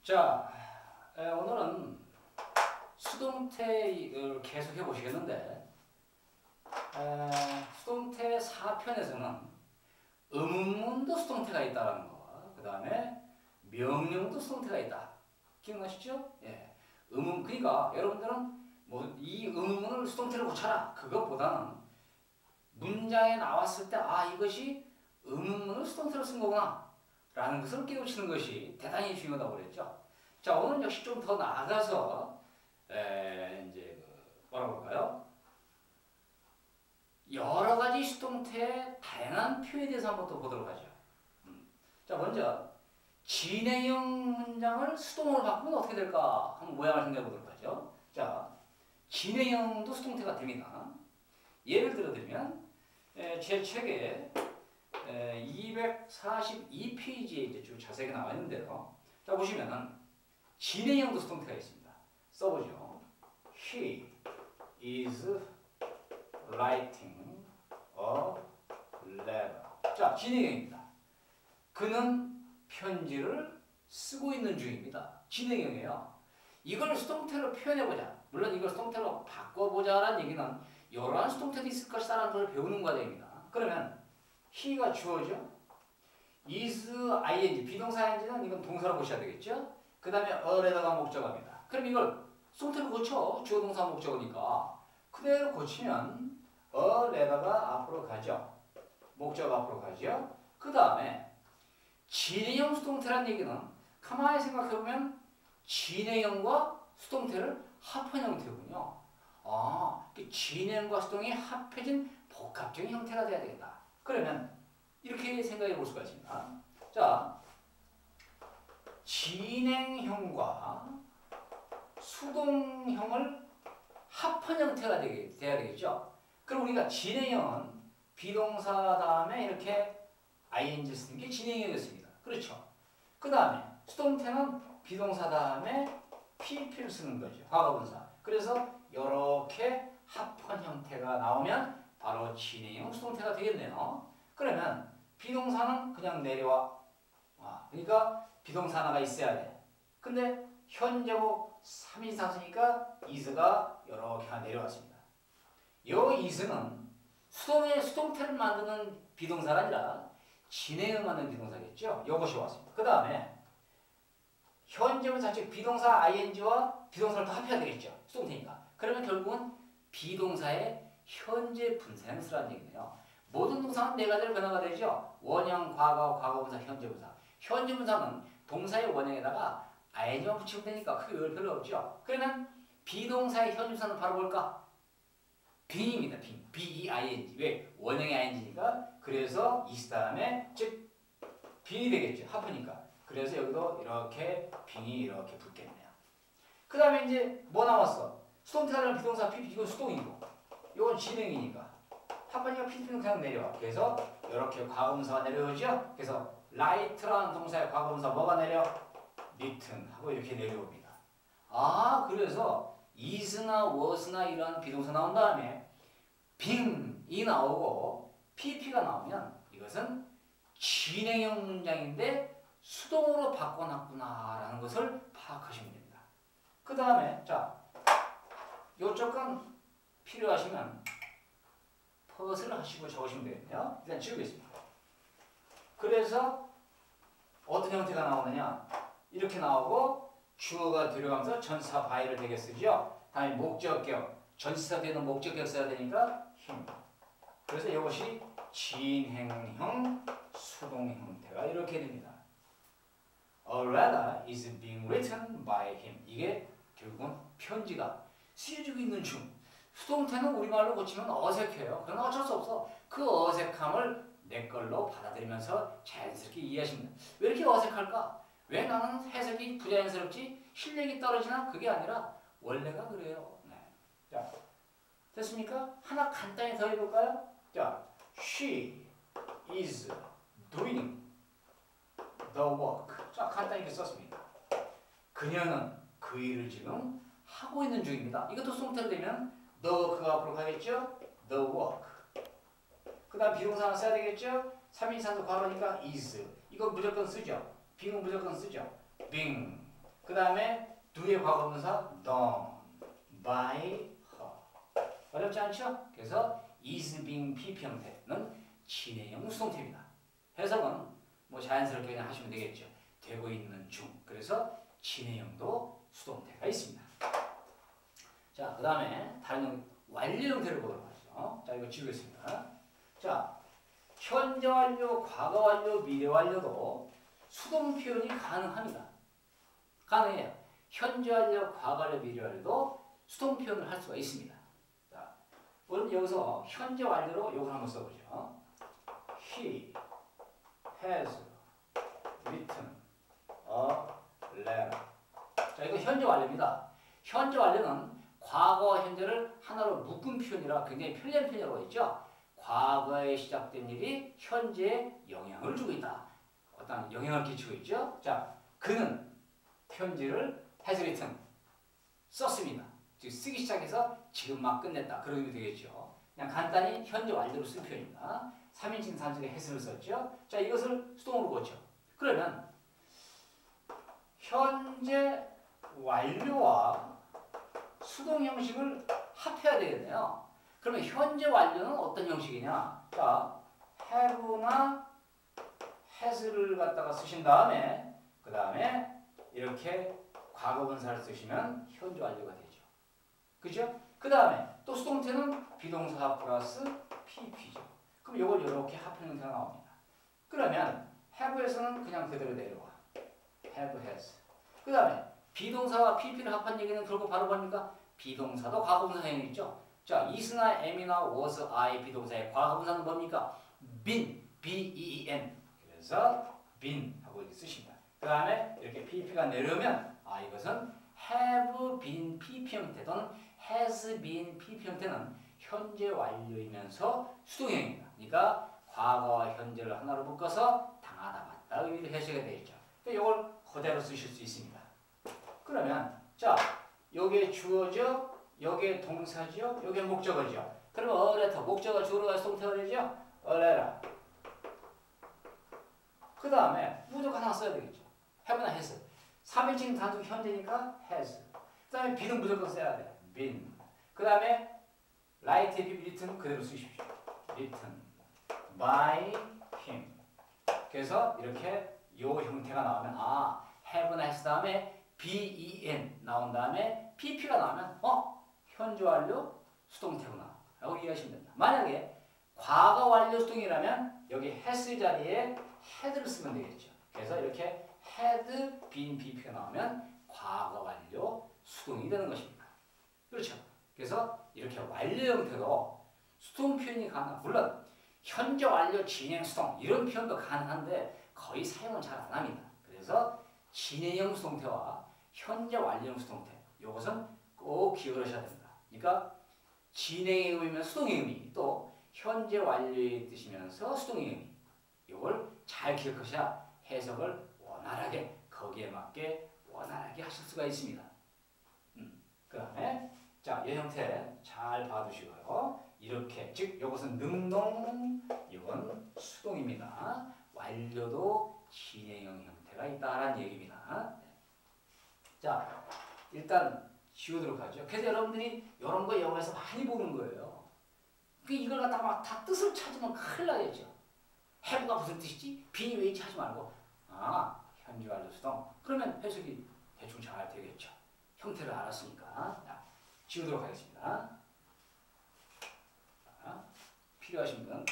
자, 오늘은 수동태를 계속해 보시겠는데, 수동태 4편에서는 의문문도 수동태가 있다는 거, 그 다음에 명령도 수동태가 있다. 기억나시죠? 예. 그러니까 여러분들은 뭐 이 의문문을 수동태로 고쳐라. 그것보다는 문장에 나왔을 때, 이것이 의문문을 수동태로 쓴 거구나. 라는 것을 깨우치는 것이 대단히 중요하다고 그랬죠. 자, 오늘 역시 좀 더 나아가서, 이제, 뭐라고 할까요? 여러 가지 수동태의 다양한 표현에 대해서 한번 또 보도록 하죠. 자, 먼저, 진행형 문장을 수동으로 바꾸면 어떻게 될까? 한번 모양을 생각해 보도록 하죠. 자, 진행형도 수동태가 됩니다. 예를 들어 드리면, 제 책에 242페이지에 이제 쭉 자세하게 나와 있는데요. 자, 보시면은 진행형도 수동태가 있습니다. 써보죠. He is writing a letter. 자, 진행형입니다. 그는 편지를 쓰고 있는 중입니다. 진행형이에요. 이걸 수동태로 표현해보자. 물론 이걸 수동태로 바꿔보자라는 얘기는 여러한 수동태도 있을 것이다라는 걸 배우는 과정입니다. 그러면 he가 주어죠. is ing, 비동사 ing는 이건 동사로 보셔야 되겠죠. 그 다음에 a에다가 목적어입니다. 그럼 이걸 수동태로 고쳐. 주어 동사 목적어니까 그대로 고치면 a에다가 앞으로 가죠. 목적어 앞으로 가죠. 그 다음에 진행형 수동태란 얘기는 가만히 생각해보면 진행형과 수동태를 합한 형태군요. 진행과 수동이 합해진 복합적인 형태가 돼야 되겠다. 그러면 이렇게 생각해 볼 수가 있습니다. 자, 진행형과 수동형을 합한 형태가 돼야 되겠죠. 그럼 우리가 진행형은 비동사 다음에 이렇게 ing 쓰는 게 진행형이었습니다. 그렇죠. 그 다음에 수동태는 비동사 다음에 pp를 쓰는 거죠. 과거분사. 그래서 이렇게 합한 형태가 나오면 바로 진행형 수동태가 되겠네요. 그러면 비동사는 그냥 내려와. 그러니까 비동사 하나가 있어야 돼. 근데 현재고 3인사수니까 is가 이렇게 내려왔습니다. 이 is는 수동태를 만드는 비동사가 아니라 진행을 만드는 비동사겠죠. 이것이 왔습니다. 그 다음에 현재분사 즉 비동사 ing와 비동사를 더 합해야 되겠죠. 수동태니까. 그러면 결국은 비동사의 현재 분사형 쓰라는 얘기네요. 모든 동사는 네 가지로 변화가 되죠. 원형, 과거, 과거분사, 현재분사. 현재분사는 동사의 원형에다가 ing만 붙이면 되니까 크게 의미 별로 없죠. 그러면 비동사의 현재분사는 바로 뭘까? being입니다. being. 왜? 원형의 ing니까. 그래서 is 다음에 즉 being이 되겠죠. 합하니까. 그래서 여기도 이렇게 being이 이렇게 붙겠네요. 그 다음에 이제 뭐 나왔어? 수동태라는 비동사 pp 이건 수동이고 이건 진행이니까 합하니까 pp는 그냥 내려와. 그래서 이렇게 과거분사가 내려오죠. 그래서 write라는 동사의 과거분사 뭐가 내려? written 하고 이렇게 내려옵니다. 그래서 is나 was나 이런 비동사 나온 다음에 being이 나오고 pp가 나오면 이것은 진행형 문장인데 수동으로 바꿔놨구나라는 것을 파악하시면 됩니다. 그 다음에 자, 요쪽은 필요하시면 퍼즐을 하시고 적으시면 되겠네요. 일단 지우겠습니다. 그래서 어떤 형태가 나오느냐? 이렇게 나오고 주어가 들어가면서 전치사 by를 되게 쓰죠. 다음에 목적격, 전치사 되는 목적격 써야 되니까 him. 그래서 이것이 진행형 수동 형태가 이렇게 됩니다. A letter is being written by him. 이게 결국은 편지가 쓰여지고 있는 중. 수동태는 우리말로 고치면 어색해요. 그러나 어쩔 수 없어. 그 어색함을 내 걸로 받아들이면서 자연스럽게 이해하십니다. 왜 이렇게 어색할까? 왜 나는 해석이 부자연스럽지? 실력이 떨어지나? 그게 아니라 원래가 그래요. 네. 자, 됐습니까? 하나 간단히 더 해볼까요? 자, she is doing the work. 자, 간단히 이렇게 썼습니다. 그녀는 그 일을 지금 하고 있는 중입니다. 이것도 수동태로 되면 the 그가 앞으로 가겠죠? the work. 그 다음 비동사 하나 써야 되겠죠? 3인칭 과거니까 is. 이거 무조건 쓰죠. being은 무조건 쓰죠. being. 그 다음에 do의 과거분사 done by her. 어렵지 않죠? 그래서 is being PP 형태는 진행형 수동태입니다. 해석은 뭐 자연스럽게 그냥 하시면 되겠죠. 되고 있는 중. 그래서 진행형도 수동태가 있습니다. 자, 그 다음에 다른 완료 형태를 보도록 하죠. 자, 이거 지우겠습니다. 자, 현재 완료, 과거 완료, 미래 완료도 수동 표현이 가능합니다. 가능해요. 현재 완료, 과거 완료, 미래 완료도 수동 표현을 할 수가 있습니다. 자, 우리는 여기서 현재 완료로 이걸 한번 써보죠. He has written a letter. 자, 이거 현재 완료입니다. 현재 완료는 과거와 현재를 하나로 묶은 표현이라 굉장히 편리한 표현이라고 했죠. 과거에 시작된 일이 현재에 영향을 주고 있다. 어떤 영향을 끼치고 있죠. 자, 그는 편지를 has written 썼습니다. 즉 쓰기 시작해서 지금 막 끝냈다. 그런 의미 되겠죠. 그냥 간단히 현재 완료로 쓴 표현입니다. 3인칭 단수의 has를 썼죠. 자, 이것을 수동으로 고쳐. 그러면 현재 완료와 수동 형식을 합해야 되겠네요. 그러면 현재 완료는 어떤 형식이냐? 자, have나 has를 갖다가 쓰신 다음에 그 다음에 이렇게 과거분사를 쓰시면 현재 완료가 되죠. 그죠? 그 다음에 또 수동태는 비동사 플러스 pp죠. 그럼 이걸 이렇게 합한 형태가 나옵니다. 그러면 have에서는 그냥 그대로 내려와. have, has. 그 다음에 비동사와 pp를 합한 얘기는 결국 바로 뭡니까? 비동사도 과거분사형이 있죠. 자, is나 am이나 was, I 비동사의 과거분사는 뭡니까? been, b-e-e-n. 그래서 been 하고 이렇게 쓰십니다. 그 다음에 이렇게 pp가 내려오면 이것은 have been pp 형태 또는 has been pp 형태는 현재 완료이면서 수동형입니다. 그러니까 과거와 현재를 하나로 묶어서 당하다 맞다 의미로 해석이 되겠죠. 그러니까 이걸 그대로 쓰실 수 있습니다. 그러면 자, 요게 주어죠, 요게 동사죠, 요게 목적어죠. 그러면 a letter, 목적어 주어로 가서 동태가 되죠? a letter. 그 다음에 무조건 하나 써야 되겠죠. have나 has. 3인칭 단수 현재니까 has. 그 다음에 be는 무조건 써야 돼. been. 그 다음에 write, written 그대로 쓰십시오. written by him. 그래서 이렇게 요 형태가 나오면 have나 has 다음에 ben 나온 다음에 pp가 나오면 현재 완료 수동태구나 라고 이해하시면 됩니다. 만약에 과거 완료 수동이라면 여기 has 자리에 had를 쓰면 되겠죠. 그래서 이렇게 had been pp가 나오면 과거 완료 수동이 되는 것입니다. 그렇죠. 그래서 이렇게 완료 형태도 수동 표현이 가능합니다. 물론 현재 완료 진행 수동 이런 표현도 가능한데 거의 사용은 잘 안 합니다. 그래서 진행형 수동태와 현재 완료형 수동태 이것은 꼭 기억하셔야 됩니다. 그러니까 진행의 의미면 수동의 의미 또 현재 완료의 뜻이면서 수동의 의미 이걸 잘 기억하셔야 해석을 원활하게 거기에 맞게 원활하게 하실 수가 있습니다. 그 다음에 자, 이 형태 잘 봐두시고요. 이렇게 즉 이것은 능동 이건 수동입니다. 완료도 진행형 형태가 있다라는 얘기입니다. 자, 일단 지우도록 하죠. 그래서 여러분들이 이런 거 영어에서 많이 보는 거예요. 이걸 갖다가 막 다 뜻을 찾으면 큰일 나겠죠. have가 무슨 뜻이지? be이 왜 있지 하지 말고 현재 완료 수동. 그러면 해석이 대충 잘 되겠죠. 형태를 알았으니까. 자, 지우도록 하겠습니다. 자, 필요하신 분은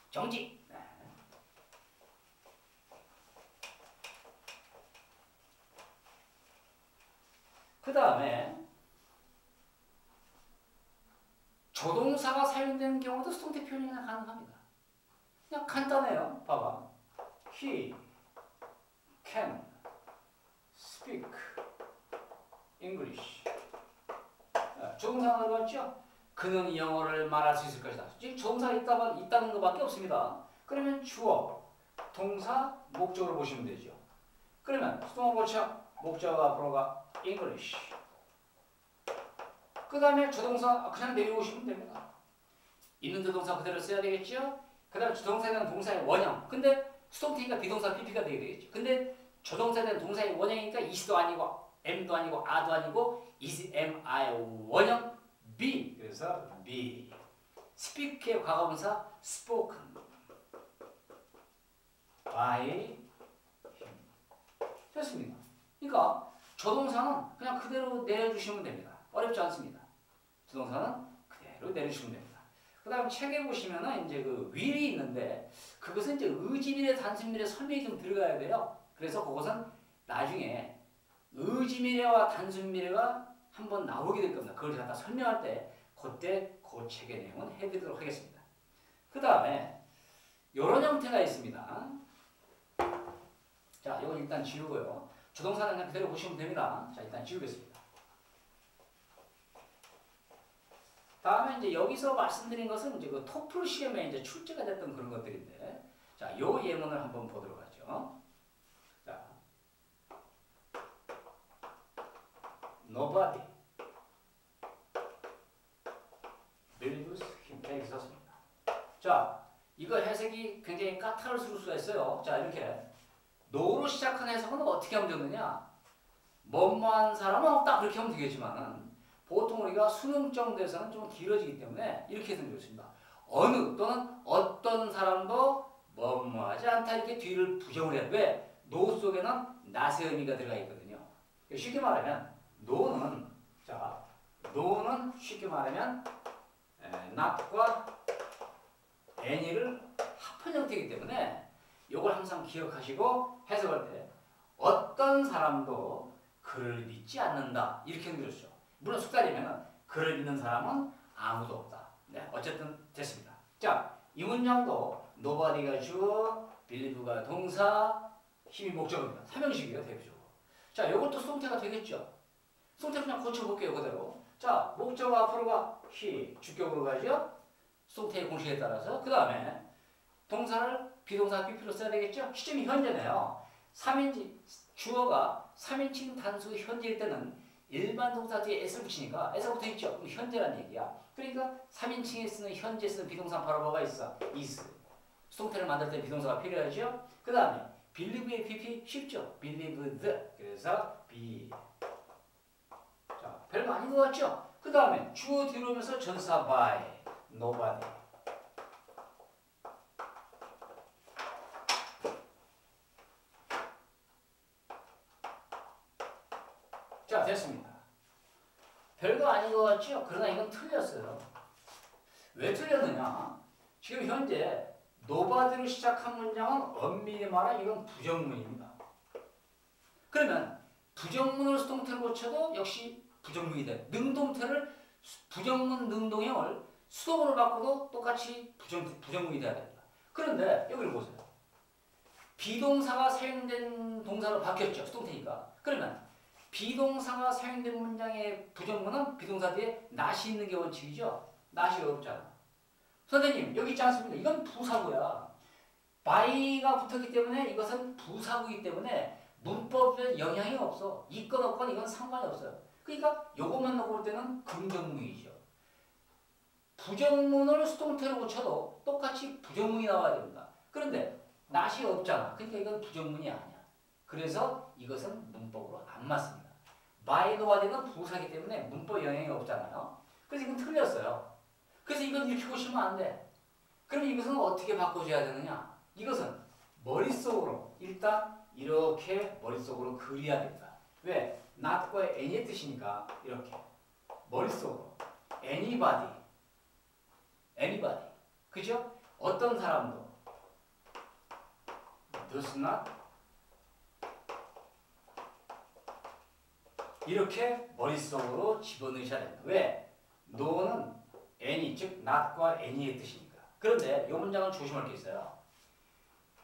정지. 그 다음에 조동사가 사용되는 경우도 수동태 표현이 가능합니다. 그냥 간단해요. 봐봐. He can speak English. 조동사가 들어갔죠? 그는 영어를 말할 수 있을 것이다. 즉 조동사가 있다는 것밖에 없습니다. 그러면 주어, 동사, 목적으로 보시면 되죠. 그러면 수동어 고쳐 목적어 앞으로 가 English. 그 다음에 조동사 그냥 내려오시면 됩니다. 있는 조동사 그대로 써야 되겠죠? 그 다음에 조동사에 대한 동사의 원형. 근데 수동태니까 비동사 PP가 되게 되겠죠. 근데 조동사에 대한 동사의 원형이니까 is도 아니고 am도 아니고 are도 아니고 is, am, are 원형 be. 그래서 be. speak의 과거분사 spoken by him. 됐습니다. 그러니까 조동사는 그냥 그대로 내려주시면 됩니다. 어렵지 않습니다. 조동사는 그대로 내려주시면 됩니다. 그 다음 책에 보시면은 이제 그 will이 있는데 그것은 이제 의지미래, 단순미래 설명이 좀 들어가야 돼요. 그래서 그것은 나중에 의지미래와 단순미래가 한번 나오게 될 겁니다. 그걸 제가 설명할 때 그때 그 책의 내용은 해드리도록 하겠습니다. 그 다음에 이런 형태가 있습니다. 자, 이건 일단 지우고요. 조동사는 그냥 그대로 보시면 됩니다. 자, 일단 지우겠습니다. 다음에 이제 여기서 말씀드린 것은 이제 그 토플 시험에 이제 출제가 됐던 그런 것들인데, 자, 요 예문을 한번 보도록 하죠. 자, nobody believes him. 이렇게 썼습니다. 자, 이거 해석이 굉장히 까탈스러울 수가 있어요. 자, 이렇게 no로 시작하는 해석은 어떻게 하면 되느냐? 뭐뭐한 사람은 없다 그렇게 하면 되겠지만은 보통 우리가 수능적 대사는 좀 길어지기 때문에 이렇게 해석이 좋습니다. 어느 또는 어떤 사람도 뭐뭐하지 않다 이렇게 뒤를 부정을 해요. 왜? no 속에는 not의 의미가 들어가 있거든요. 쉽게 말하면 no는 자 no는 쉽게 말하면 not과 any를 합한 형태이기 때문에 이걸 항상 기억하시고 해석할 때 어떤 사람도 그를 믿지 않는다 이렇게 들으시죠. 물론 숙달이면 그를 믿는 사람은 아무도 없다. 네, 어쨌든 됐습니다. 자, 이 문장도 nobody가 주어, believe가 동사, 힘이 목적어입니다. 삼형식이에요, 대표적으로. 자, 이것도 수동태가 되겠죠. 수동태 그냥 고쳐볼게요, 그대로. 자, 목적어 앞으로가 he, 주격으로 가죠. 수동태의 공식에 따라서. 그 다음에 동사를 비동사 BP로 써야 되겠죠. 시점이 현재네요. 3인칭, 주어가 3인칭 단수 현재일 때는 일반 동사 뒤에 s를 붙이니까 s가 붙어 있죠. 그럼 현재란 얘기야. 그러니까 3인칭에 쓰는 현재 쓰는 비동사 바로 뭐가 있어? is. 수동태를 만들 때 비동사가 필요하죠. 그 다음에 believe의 PP 쉽죠. believed. 그래서 be. 자, 별거 아닌 것 같죠? 그 다음에 주어 뒤로 오면서 전사 by. nobody. 자, 됐습니다. 별거 아닌 것 같죠? 그러나 이건 틀렸어요. 왜 틀렸느냐? 지금 현재 nobody로 시작한 문장은 엄밀히 말하면 이건 부정문입니다. 그러면 부정문을 수동태로 고쳐도 역시 부정문이 돼. 능동태를 부정문 능동형을 수동으로 바꿔도 똑같이 부정문이 돼야 됩니다. 그런데 여기를 보세요. 비동사가 사용된 동사로 바뀌었죠. 수동태니까. 그러면 비동사가 사용된 문장의 부정문은 비동사 뒤에 not이 있는 게 원칙이죠. not이 어렵잖아. 선생님 여기 있지 않습니까? 이건 부사구야. by가 붙었기 때문에 이것은 부사구이기 때문에 문법에 영향이 없어. 있건 없건 이건 상관이 없어요. 그러니까 요것만 넣고 볼 때는 긍정문이죠. 부정문을 수동태로 고쳐도 똑같이 부정문이 나와야 됩니다. 그런데 not이 없잖아. 그러니까 이건 부정문이 아니야. 그래서 이것은 문법으로 안 맞습니다. by nobody는 부사기 때문에 문법 영향이 없잖아요. 그래서 이건 틀렸어요. 그래서 이건 이렇게 보시면 안 돼. 그럼 이것은 어떻게 바꿔줘야 되느냐? 이것은 머릿속으로 일단 이렇게 머릿속으로 그려야 됩니다. 왜? not과 any의 뜻이니까 이렇게 머릿속으로 anybody 그죠? 어떤 사람도 does not 이렇게 머릿속으로 집어넣으셔야 됩니다. 왜? no는 any, 즉 not과 any의 뜻이니까. 그런데 이 문장은 조심할 게 있어요.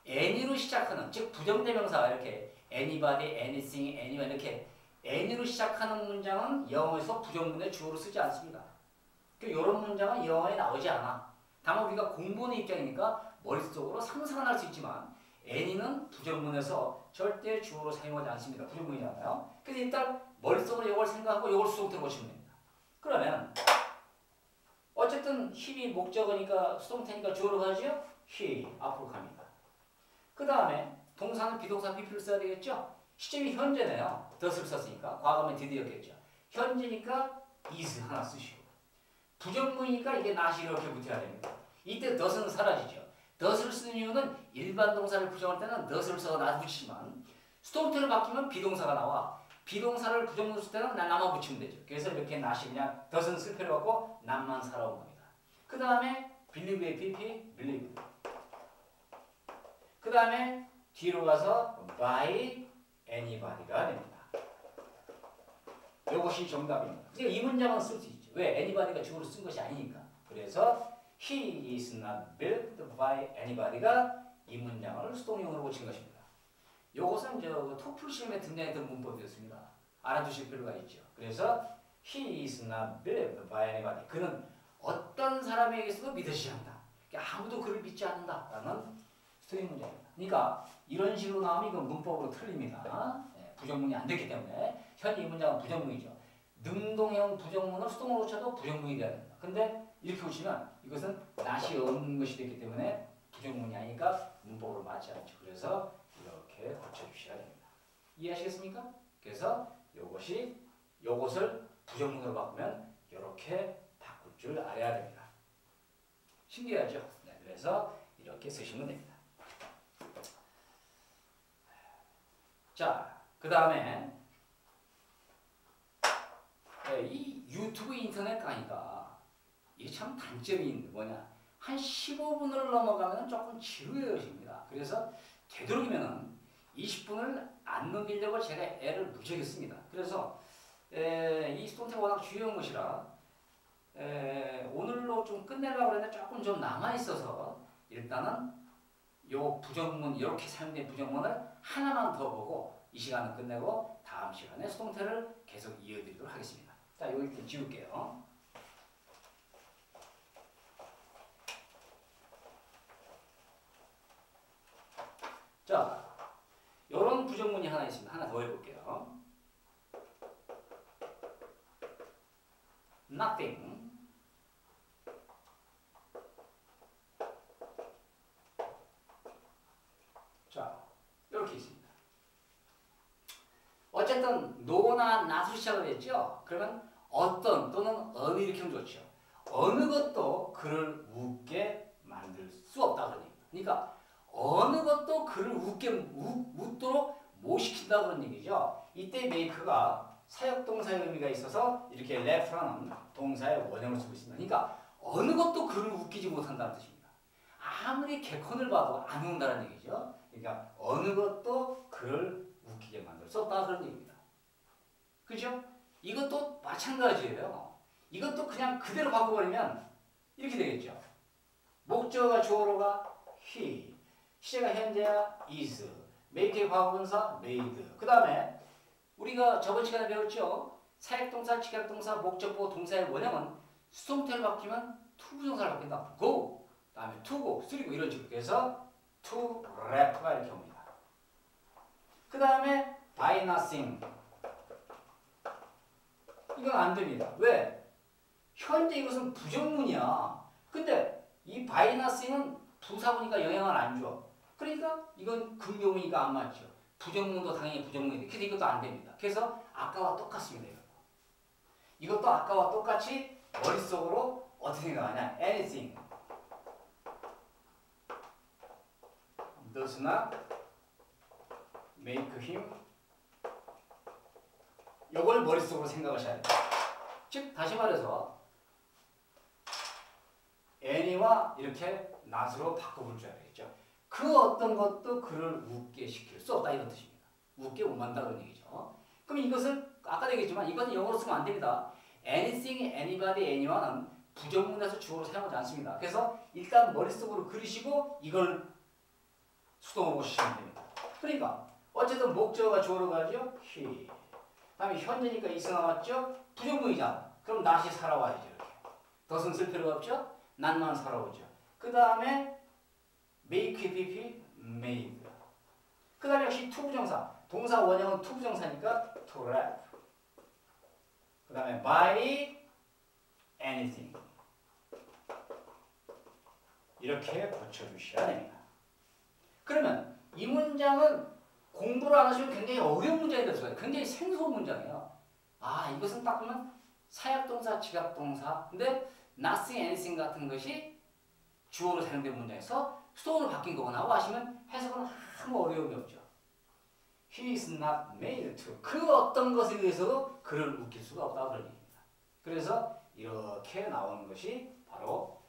any로 시작하는, 즉 부정대명사가 이렇게 anybody, anything, anyone 이렇게 any로 시작하는 문장은 영어에서 부정문의 주어로 쓰지 않습니다. 이런 문장은 영어에 나오지 않아. 다만 우리가 공부하는 입장이니까 머릿속으로 상상은 할 수 있지만 any는 부정문에서 절대 주어로 사용하지 않습니다. 부정문이잖아요. 그래서 일단 머릿속으로 이걸 생각하고 이걸 수동태로 고치면 됩니다. 그러면 어쨌든 he이 목적어니까 수동태니까 주어로 가죠. he 앞으로 갑니다. 그 다음에 동사는 비동사 BP를 써야 되겠죠? 시점이 현재네요. does를 썼으니까. 과거면 did였겠죠. 현재니까 is 하나 쓰시고. 부정문이니까 이게 not이 이렇게 붙어야 됩니다. 이때 does는 사라지죠. does를 쓰는 이유는 일반 동사를 부정할 때는 does를 써서 not 붙이지만 스토어트로 바뀌면 비동사가 나와. 비동사를 부정문으로 쓸 때는 not만 붙이면 되죠. 그래서 이렇게 not이 그냥 does는 쓸 필요 없고 not만 살아온 겁니다. 그 다음에 believe의 PP, believe. 그 다음에 뒤로 가서 by anybody가 됩니다. 이것이 정답입니다. 그러니까 이 문장은 쓸 수 있죠. 왜? anybody가 주어로 쓴 것이 아니니까. 그래서 he is not built by anybody가 이 문장을 수동용으로 고친 것입니다. 이것은 토플 시험에 등장했던 문법이었습니다. 알아두실 필요가 있죠. 그래서 he is not built by anybody. 그는 어떤 사람에게서도 믿으시지 않는다. 아무도 그를 믿지 않는다라는 수동용 문장입니다. 그러니까 이런 식으로 나오면 이건 문법으로 틀립니다. 부정문이 안 됐기 때문에 현재 이 문장은 부정문이죠. 능동형 부정문을 수동으로 고쳐도 부정문이 돼야 됩니다. 근데 이렇게 고치면 이것은 not이 없는 것이 됐기 때문에 부정문이 아니니까 문법으로 맞지 않죠. 그래서 이렇게 고쳐주셔야 됩니다. 이해하시겠습니까? 그래서 요것을 부정문으로 바꾸면 이렇게 바꿀 줄 알아야 됩니다. 신기하죠? 네, 그래서 이렇게 쓰시면 됩니다. 자, 그 다음에 이 유튜브 인터넷 강의가 이게 참 단점이 있는데 뭐냐, 한 15분을 넘어가면 조금 지루해집니다. 그래서 되도록이면 20분을 안 넘기려고 제가 애를 무지하게 씁니다. 그래서 이 스톤테가 워낙 중요한 것이라 오늘로 좀 끝내려고 했는데 조금 좀 남아있어서 일단은 요 부정문, 이렇게 사용된 부정문을 하나만 더 보고 이 시간은 끝내고 다음 시간에 수동태를 계속 이어드리도록 하겠습니다. 자, 여기 이렇게 지울게요. 자, 요런 부정문이 하나 있습니다. 하나 더 해볼게요. nothing. 자, 이렇게 있습니다. 어쨌든 no나 not으로 시작을 했죠. 그러면 어떤 또는 어느 이렇게 하면 좋죠. 어느 것도 그를 웃게 만들 수 없다 그런 얘기입니다. 그러니까 어느 것도 그를 웃도록 못 시킨다 그런 얘기죠. 이때 make가 사역동사의 의미가 있어서 이렇게 laughla는 동사의 원형을 쓰고 있습니다. 그러니까 어느 것도 그를 웃기지 못한다는 뜻입니다. 아무리 개콘을 봐도 안 웃는다는 얘기죠. 그러니까 어느 것도 그를 웃기게 만들 수 없다 그런 얘기입니다. 그죠? 이것도 마찬가지예요. 이것도 그냥 그대로 바꿔버리면 이렇게 되겠죠. 목적어가 주어로가 he, 시제가 현재야 is, make의 과거분사 made. 그 다음에 우리가 저번 시간에 배웠죠. 사역동사, 직역동사, 목적보, 동사의 원형은 수동태를 바뀌면 투부정사를 바뀐다. go, 그 다음에 to go, to go 이런 식으로 해서 to rap가 이렇게 옵니다. 그 다음에 by nothing. 이건 안 됩니다. 왜? 현재 이것은 부정문이야. 근데 이 by nothing은 부사구니까 영향을 안 줘. 그러니까 이건 긍정문이니까 안 맞죠. 부정문도 당연히 부정문이 돼. 그래서 이것도 안 됩니다. 그래서 아까와 똑같습니다. 이것도 아까와 똑같이 머릿속으로 어떻게 생각하냐. anything does not make him. 이걸 머릿속으로 생각하셔야 돼요. 즉 다시 말해서 any와 이렇게 not으로 바꿔볼 줄 알겠죠. 그 어떤 것도 그를 웃게 시킬 수 없다 이런 뜻입니다. 웃게 못 만든다는 얘기죠. 그럼 이것을 아까도 얘기했지만 이것은 영어로 쓰면 안 됩니다. anything, anybody, anyone은 부정문에서 주어로 사용하지 않습니다. 그래서 일단 머릿속으로 그리시고 이걸 수동으로 쓰시면 됩니다. 그러니까 어쨌든 목적어가 주어로 가죠. he. 다음에 현재니까 is 나왔죠. 부정문이잖아. 그럼 not이 살아와야죠. 이렇게. doesn't 쓸 필요가 없죠. not만 살아오죠. 그 다음에 make, pp, made. 그 다음에 역시 투부정사. 동사 원형은 투부정사니까 to rap. 그 다음에 by anything. 이렇게 고쳐주셔야 됩니다. 그러면 이 문장은 공부를 안 하시면 굉장히 어려운 문장이 될 수가 있어요. 굉장히 생소한 문장이에요. 아, 이것은 딱 보면 사역동사, 지각동사. 근데 nothing, anything 같은 것이 주어로 사용된 문장에서 수동으로 바뀐 거구나 하고 하시면 해석은 아무 어려움이 없죠. He is not made to. 그 어떤 것에 의해서도 그를 웃길 수가 없다 그런 얘기입니다. 그래서 이렇게 나오는 것이 바로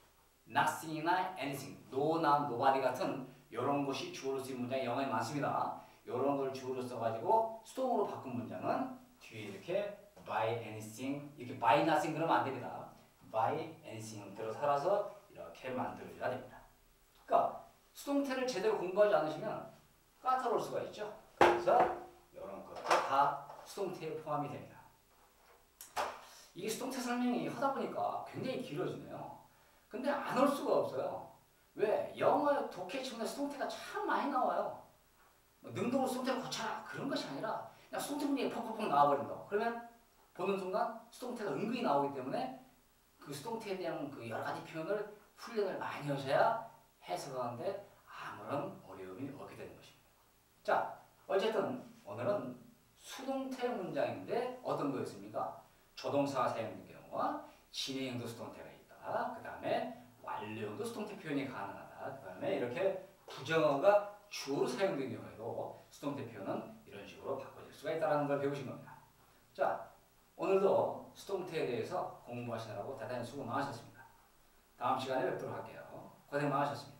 nothing이나 anything, no나 nobody 같은 이런 것이 주어로 쓰인 문장이 영어에 많습니다. 이런 걸 주어로 써가지고 수동으로 바꾼 문장은 뒤에 이렇게 by anything, 이렇게 by nothing 그러면 안 됩니다. by anything 형태로 살아서 이렇게 만들어줘야 됩니다. 그러니까 수동태를 제대로 공부하지 않으시면 까다로울 수가 있죠. 그래서 이런 것도 다 수동태에 포함이 됩니다. 이게 수동태 설명이 하다 보니까 굉장히 길어지네요. 근데 안 올 수가 없어요. 왜? 영어 독해처럼 수동태가 참 많이 나와요. 능동으로 수동태를 고쳐라 그런 것이 아니라 그냥 수동태 문장이 퍽퍽퍽 나와버린다고. 그러면 보는 순간 수동태가 은근히 나오기 때문에 그 수동태에 대한 그 여러 가지 표현을 훈련을 많이 하셔야 해석하는데 아무런 어려움이 없게 되는 것입니다. 자, 어쨌든 오늘은 수동태 문장인데 어떤 거였습니까? 조동사가 사용된 경우와 진행형도 수동태가 있다. 그 다음에 완료형도 수동태 표현이 가능하다. 그 다음에 이렇게 부정어가 주어로 사용된 경우에도 수동태 표현은 이런 식으로 바꿔질 수가 있다는 걸 배우신 겁니다. 자, 오늘도 수동태에 대해서 공부하시느라고 대단히 수고 많으셨습니다. 다음 시간에 뵙도록 할게요. 고생 많으셨습니다.